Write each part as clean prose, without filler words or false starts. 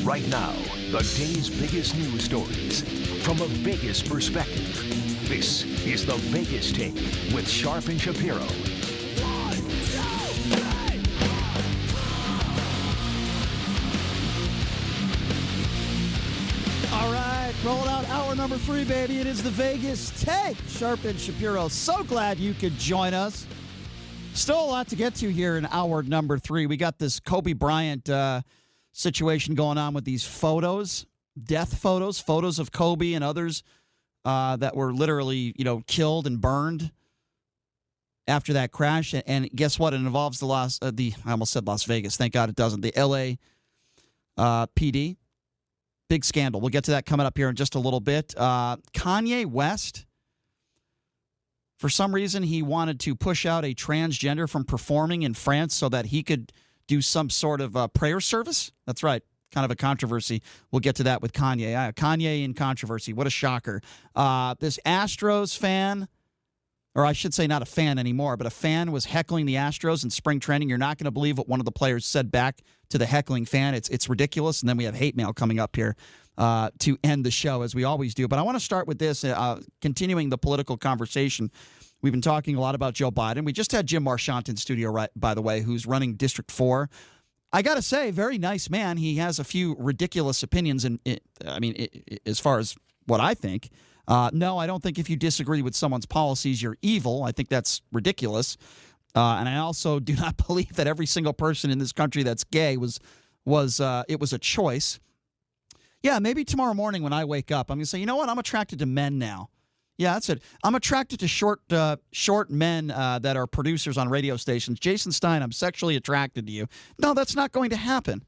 Right now, the day's biggest news stories from a Vegas perspective. This is the Vegas Take with Sharp and Shapiro. All right, rolling out hour number 3, baby. It is the Vegas Take. Sharp and Shapiro. So glad you could join us. Still a lot to get to here in hour number 3. We got this Kobe Bryant situation going on with these photos, death photos of Kobe and others that were literally, killed and burned after that crash. And guess what? It involves I almost said Las Vegas. Thank God it doesn't. The L.A. PD. Big scandal. We'll get to that coming up here in just a little bit. Kanye West, for some reason, he wanted to push out a transgender from performing in France so that he could do some sort of prayer service. That's right. Kind of a controversy. We'll get to that with Kanye. Kanye in controversy. What a shocker. This Astros fan, or I should say not a fan anymore, but a fan was heckling the Astros in spring training. You're not going to believe what one of the players said back to the heckling fan. It's ridiculous. And then we have hate mail coming up here to end the show, as we always do. But I want to start with this, continuing the political conversation. We've been talking a lot about Joe Biden. We just had Jim Marchant in studio, right, by the way, who's running District 4. I got to say, very nice man. He has a few ridiculous opinions, as far as what I think. No, I don't think if you disagree with someone's policies, you're evil. I think that's ridiculous. And I also do not believe that every single person in this country that's gay was a choice. Yeah, maybe tomorrow morning when I wake up, I'm going to say, you know what? I'm attracted to men now. Yeah, that's it. I'm attracted to short men that are producers on radio stations. Jason Stein, I'm sexually attracted to you. No, that's not going to happen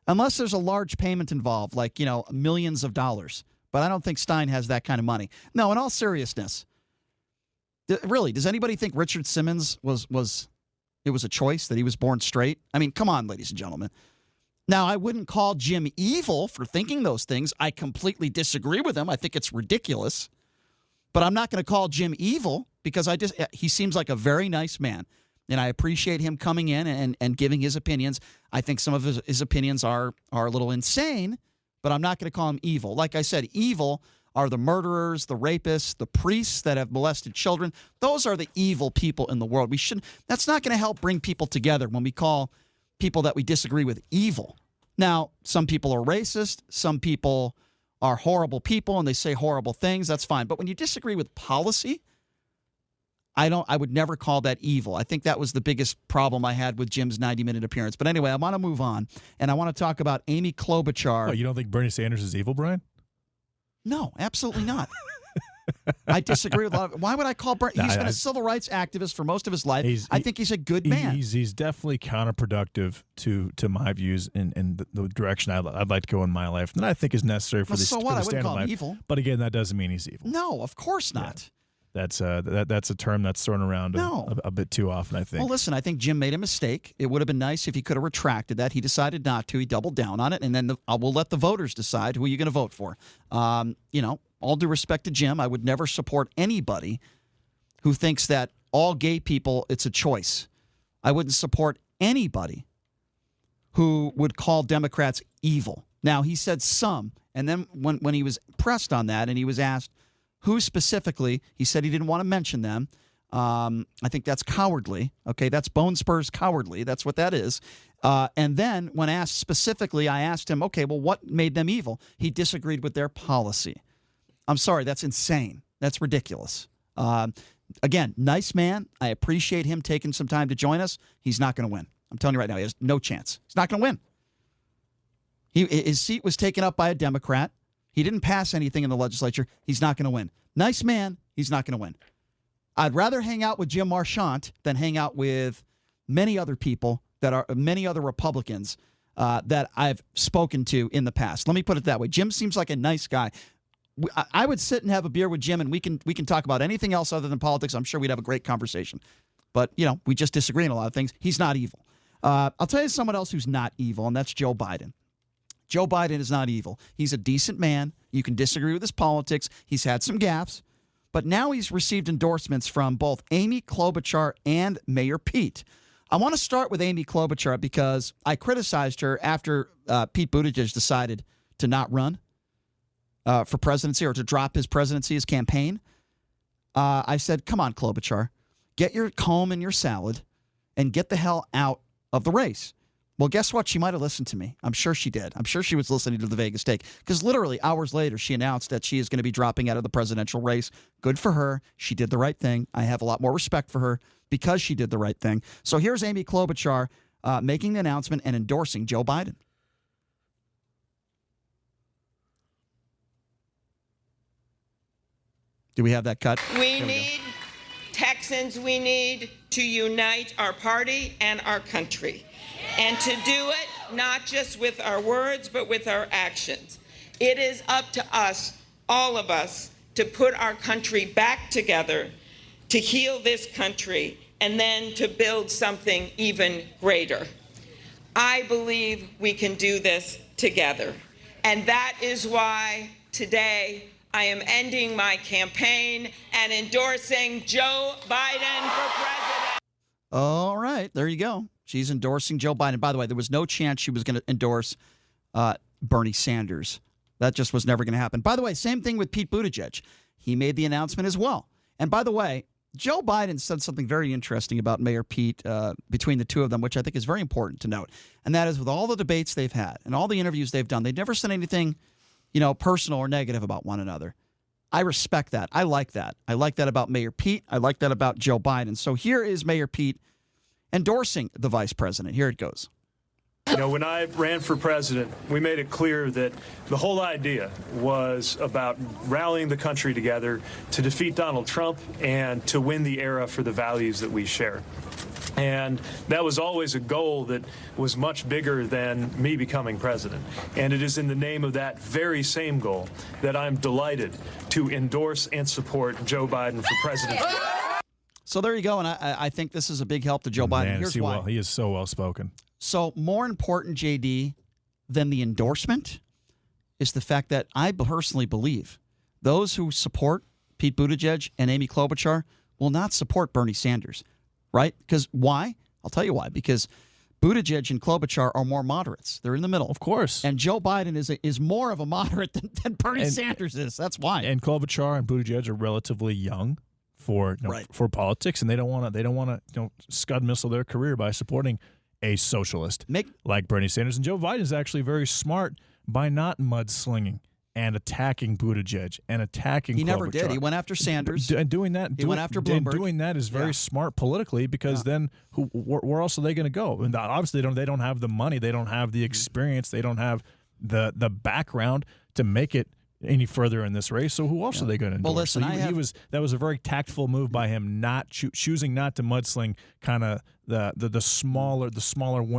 unless there's a large payment involved, like, millions of dollars. But I don't think Stein has that kind of money. No, in all seriousness, really, does anybody think Richard Simmons was a choice, that he was born straight? I mean, come on, ladies and gentlemen. Now, I wouldn't call Jim evil for thinking those things. I completely disagree with him. I think it's ridiculous. But I'm not going to call Jim evil because he seems like a very nice man. And I appreciate him coming in and giving his opinions. I think some of his opinions are a little insane, but I'm not going to call him evil. Like I said, evil are the murderers, the rapists, the priests that have molested children. Those are the evil people in the world. That's not going to help bring people together when we call people that we disagree with evil. Now, some people are racist. Some people are horrible people and they say horrible things. That's fine. But when you disagree with policy, I would never call that evil. I think that was the biggest problem I had with Jim's 90-minute appearance. But anyway, I want to move on, and I want to talk about Amy Klobuchar. Oh, you don't think Bernie Sanders is evil, Brian? No, absolutely not. I disagree with a lot of. Why would I call Bernie? He's been a civil rights activist for most of his life. I think he's a good man. He's definitely counterproductive to my views in the direction I'd like to go in my life. And I think is necessary for the so what? I wouldn't standard call him life. Evil. But again, that doesn't mean he's evil. No, of course not. Yeah. That's a term that's thrown around a bit too often, I think. Well, listen, I think Jim made a mistake. It would have been nice if he could have retracted that. He decided not to. He doubled down on it, and then we'll let the voters decide who you're going to vote for. All due respect to Jim, I would never support anybody who thinks that all gay people, it's a choice. I wouldn't support anybody who would call Democrats evil. Now, he said some, and then when he was pressed on that and he was asked who specifically, he said he didn't want to mention them. I think that's cowardly. Okay, that's bone spurs cowardly. That's what that is. And then when asked specifically, I asked him, okay, well, what made them evil? He disagreed with their policy. I'm sorry, that's insane. That's ridiculous. Again, nice man. I appreciate him taking some time to join us. He's not going to win. I'm telling you right now, he has no chance. He's not going to win. His seat was taken up by a Democrat. He didn't pass anything in the legislature. He's not going to win. Nice man. He's not going to win. I'd rather hang out with Jim Marchant than hang out with many other people many other Republicans that I've spoken to in the past. Let me put it that way. Jim seems like a nice guy. I would sit and have a beer with Jim, and we can talk about anything else other than politics. I'm sure we'd have a great conversation. But, we just disagree on a lot of things. He's not evil. I'll tell you someone else who's not evil, and that's Joe Biden. Joe Biden is not evil. He's a decent man. You can disagree with his politics. He's had some gaffes. But now he's received endorsements from both Amy Klobuchar and Mayor Pete. I want to start with Amy Klobuchar because I criticized her after Pete Buttigieg decided to not run for presidency or to drop his presidency, his campaign. I said, come on, Klobuchar, get your comb and your salad and get the hell out of the race. Well, guess what? She might have listened to me. I'm sure she did. I'm sure she was listening to the Vegas Take because literally hours later, she announced that she is going to be dropping out of the presidential race. Good for her. She did the right thing. I have a lot more respect for her because she did the right thing. So here's Amy Klobuchar making the announcement and endorsing Joe Biden. Do we have that cut? Texans, we need to unite our party and our country. And to do it, not just with our words, but with our actions. It is up to us, all of us, to put our country back together, to heal this country, and then to build something even greater. I believe we can do this together. And that is why today I am ending my campaign and endorsing Joe Biden for president. All right, there you go. She's endorsing Joe Biden. By the way, there was no chance she was going to endorse Bernie Sanders. That just was never going to happen. By the way, same thing with Pete Buttigieg. He made the announcement as well. And by the way, Joe Biden said something very interesting about Mayor Pete between the two of them, which I think is very important to note. And that is with all the debates they've had and all the interviews they've done, they've never said anything, personal or negative about one another. I respect that. I like that. I like that about Mayor Pete. I like that about Joe Biden. So here is Mayor Pete endorsing the vice president. Here it goes. When I ran for president, we made it clear that the whole idea was about rallying the country together to defeat Donald Trump and to win the era for the values that we share. And that was always a goal that was much bigger than me becoming president. And it is in the name of that very same goal that I'm delighted to endorse and support Joe Biden for president. So there you go, and I think this is a big help to Joe Biden. Here's why. He is so well-spoken. So more important, JD, than the endorsement is the fact that I personally believe those who support Pete Buttigieg and Amy Klobuchar will not support Bernie Sanders, right? Because why? I'll tell you why. Because Buttigieg and Klobuchar are more moderates. They're in the middle. Of course. And Joe Biden is more of a moderate than Bernie Sanders is. That's why. And Klobuchar and Buttigieg are relatively young for for politics, and they don't want to scud missile their career by supporting a socialist like Bernie Sanders. And Joe Biden is actually very smart by not mudslinging and attacking Buttigieg and attacking Klobuchar. He never did. He went after Sanders. And doing that, he went after Bloomberg. Doing that is very smart politically because then where else are they going to go? And obviously they don't have the money, they don't have the experience, they don't have the background to make it any further in this race. So who else are they going to endorse? Well, listen, so that was a very tactful move by him, not choosing not to mudsling kind of the smaller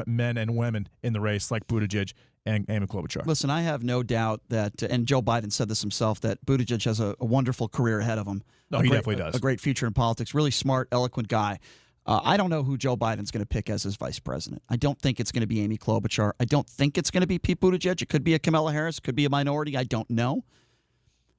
men and women in the race like Buttigieg and Amy Klobuchar. Listen, I have no doubt that, and Joe Biden said this himself, that Buttigieg has a wonderful career ahead of him. No, he definitely does. A great future in politics. Really smart, eloquent guy. I don't know who Joe Biden's going to pick as his vice president. I don't think it's going to be Amy Klobuchar. I don't think it's going to be Pete Buttigieg. It could be a Kamala Harris. It could be a minority. I don't know.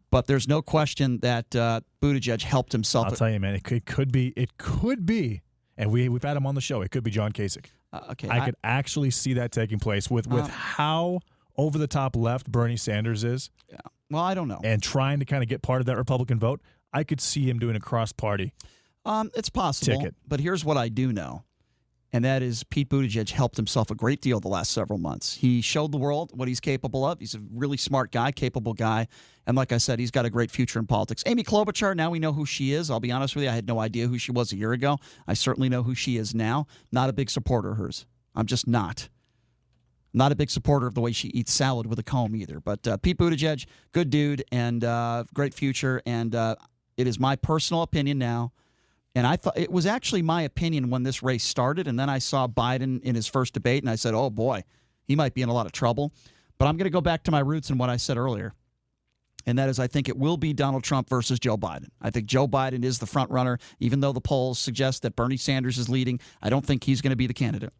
But there's no question that Buttigieg helped himself. I'll tell you, man, it could be, and we've had him on the show. It could be John Kasich. Okay, I could actually see that taking place with how over the top left Bernie Sanders is. Yeah. Well, I don't know. And trying to kind of get part of that Republican vote, I could see him doing a cross-party. It's possible. Ticket. But here's what I do know, and that is Pete Buttigieg helped himself a great deal the last several months. He showed the world what he's capable of. He's a really smart guy, capable guy. And like I said, he's got a great future in politics. Amy Klobuchar, now we know who she is. I'll be honest with you. I had no idea who she was a year ago. I certainly know who she is now. Not a big supporter of hers. I'm just not. Not a big supporter of the way she eats salad with a comb either. But Pete Buttigieg, good dude and great future. And it is my personal opinion now. And I thought it was actually my opinion when this race started. And then I saw Biden in his first debate, and I said, oh, boy, he might be in a lot of trouble. But I'm going to go back to my roots and what I said earlier. And that is, I think it will be Donald Trump versus Joe Biden. I think Joe Biden is the front runner, even though the polls suggest that Bernie Sanders is leading. I don't think he's going to be the candidate.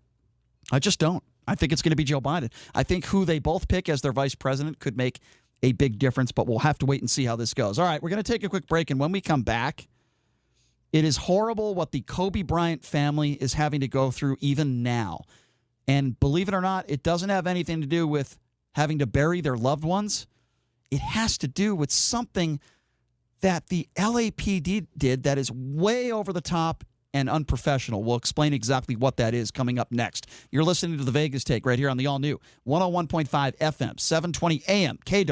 I just don't. I think it's going to be Joe Biden. I think who they both pick as their vice president could make a big difference, but we'll have to wait and see how this goes. All right, we're going to take a quick break, and when we come back, It is horrible what the Kobe Bryant family is having to go through even now. And believe it or not, it doesn't have anything to do with having to bury their loved ones. It has to do with something that the LAPD did that is way over the top and unprofessional. We'll explain exactly what that is coming up next. You're listening to The Vegas Take right here on the all-new 101.5 FM, 720 AM, KDAWN.